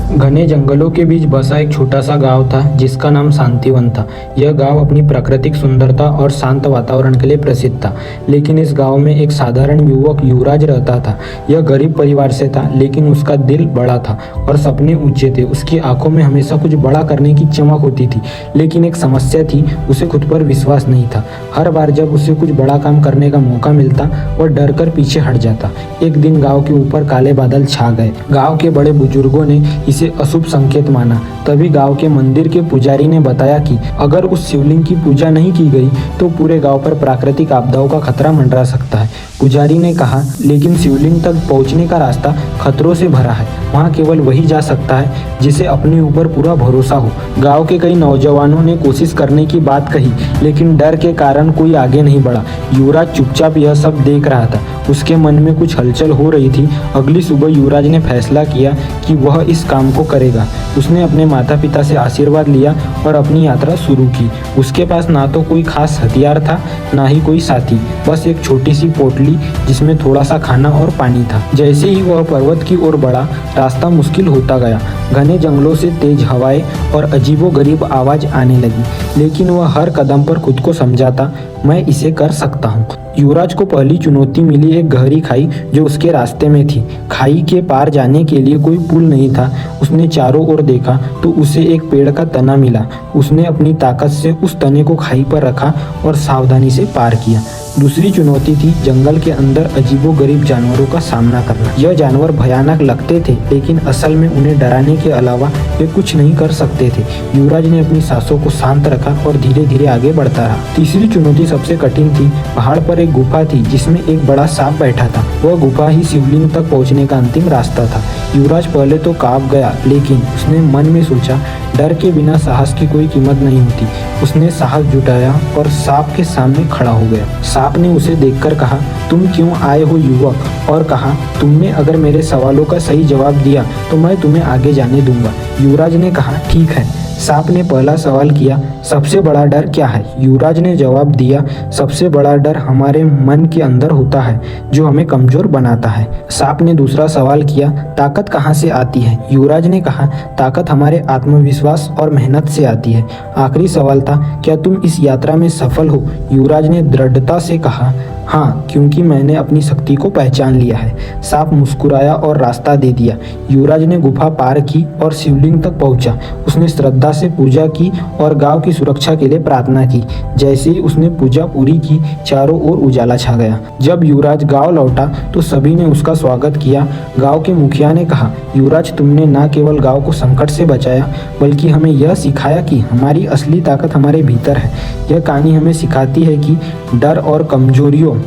घने जंगलों के बीच बसा एक छोटा सा गांव था जिसका नाम शांतिवन था। यह गांव अपनी प्राकृतिक सुंदरता और शांत वातावरण के लिए प्रसिद्ध था। लेकिन इस गांव में एक साधारण युवक युवराज रहता था। यह गरीब परिवार से था, लेकिन उसका दिल बड़ा था और सपने ऊंचे थे। उसकी आंखों में हमेशा कुछ बड़ा करने की चमक होती थी, लेकिन एक समस्या थी, उसे खुद पर विश्वास नहीं था। हर बार जब उसे कुछ बड़ा काम करने का मौका मिलता, वह डर कर पीछे हट जाता। एक दिन गाँव के ऊपर काले बादल छा गए। गाँव के बड़े बुजुर्गों ने इसे अशुभ संकेत माना। तभी गांव के मंदिर के पुजारी ने बताया कि अगर उस शिवलिंग की पूजा नहीं की गई तो पूरे गांव पर प्राकृतिक आपदाओं का खतरा मंडरा सकता है। पुजारी ने कहा, लेकिन शिवलिंग तक पहुंचने का रास्ता खतरों से भरा है। वहां केवल वही जा सकता है जिसे अपने ऊपर पूरा भरोसा हो। गांव के कई नौजवानों ने कोशिश करने की बात कही, लेकिन डर के कारण कोई आगे नहीं बढ़ा। युवराज चुपचाप यह सब देख रहा था। उसके मन में कुछ हलचल हो रही थी। अगली सुबह युवराज ने फैसला किया कि वह इस काम को करेगा। उसने अपने माता पिता से आशीर्वाद लिया और अपनी यात्रा शुरू की। उसके पास ना तो कोई खास हथियार था, ना ही कोई साथी, बस एक छोटी सी पोटली जिसमें थोड़ा सा खाना और पानी था। जैसे ही वह पर्वत की ओर बढ़ा, रास्ता मुश्किल होता गया। घने जंगलों से तेज हवाएं और अजीबोगरीब आवाज आने लगी, लेकिन वह हर कदम पर खुद को समझाता, मैं इसे कर सकता हूँ। युवराज को पहली चुनौती मिली एक गहरी खाई जो उसके रास्ते में थी। खाई के पार जाने के लिए कोई पुल नहीं था। उसने चारों ओर देखा तो उसे एक पेड़ का तना मिला। उसने अपनी ताकत से उस तने को खाई पर रखा और सावधानी से पार किया। दूसरी चुनौती थी जंगल के अंदर अजीबोगरीब जानवरों का सामना करना। यह जानवर भयानक लगते थे, लेकिन असल में उन्हें डराने के अलावा वे कुछ नहीं कर सकते थे। युवराज ने अपनी सांसों को शांत रखा और धीरे धीरे आगे बढ़ता रहा। तीसरी चुनौती सबसे कठिन थी। पहाड़ पर एक गुफा थी जिसमें एक बड़ा सांप बैठा था। वह गुफा ही शिवलिंग तक पहुंचने का अंतिम रास्ता था। युवराज पहले तो कांप गया, लेकिन उसने मन में सोचा, डर के बिना साहस की कोई कीमत नहीं होती। उसने साहस जुटाया और सांप के सामने खड़ा हो गया। सांप ने उसे देखकर कहा, तुम क्यों आए हो युवक? और कहा, तुमने अगर मेरे सवालों का सही जवाब दिया तो मैं तुम्हें आगे जाने दूंगा। युवराज ने कहा, ठीक है। सांप ने पहला सवाल किया, सबसे बड़ा डर क्या है? युवराज ने जवाब दिया, सबसे बड़ा डर हमारे मन के अंदर होता है, जो हमें कमजोर बनाता है। सांप ने दूसरा सवाल किया, ताकत कहाँ से आती है? युवराज ने कहा, ताकत हमारे आत्मविश्वास और मेहनत से आती है। आखिरी सवाल था, क्या तुम इस यात्रा में सफल हो? युवराज ने दृढ़ता से कहा, हाँ, क्योंकि मैंने अपनी शक्ति को पहचान लिया है। सांप मुस्कुराया और रास्ता दे दिया। युवराज ने गुफा पार की और शिवलिंग तक पहुंचा। उसने श्रद्धा से पूजा की और गांव की सुरक्षा के लिए प्रार्थना की। जैसे ही उसने पूजा पूरी की, चारों ओर उजाला छा गया। जब युवराज गांव लौटा तो सभी ने उसका स्वागत किया। गांव के मुखिया ने कहा, युवराज, तुमने न केवल गांव को संकट से बचाया, बल्कि हमें यह सिखाया कि हमारी असली ताकत हमारे भीतर है। यह कहानी हमें सिखाती है कि डर और कमजोरियों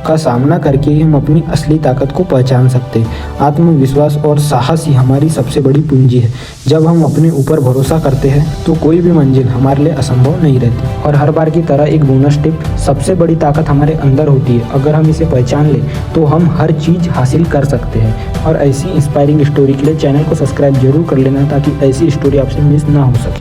का सामना करके हम अपनी असली ताकत को पहचान सकते हैं। आत्मविश्वास और साहस ही हमारी सबसे बड़ी पूंजी है। जब हम अपने ऊपर भरोसा करते हैं तो कोई भी मंजिल हमारे लिए असंभव नहीं रहती। और हर बार की तरह एक बोनस टिप, सबसे बड़ी ताकत हमारे अंदर होती है। अगर हम इसे पहचान लें तो हम हर चीज़ हासिल कर सकते हैं। और ऐसी इंस्पायरिंग स्टोरी के लिए चैनल को सब्सक्राइब जरूर कर लेना, ताकि ऐसी स्टोरी आपसे मिस ना हो सके।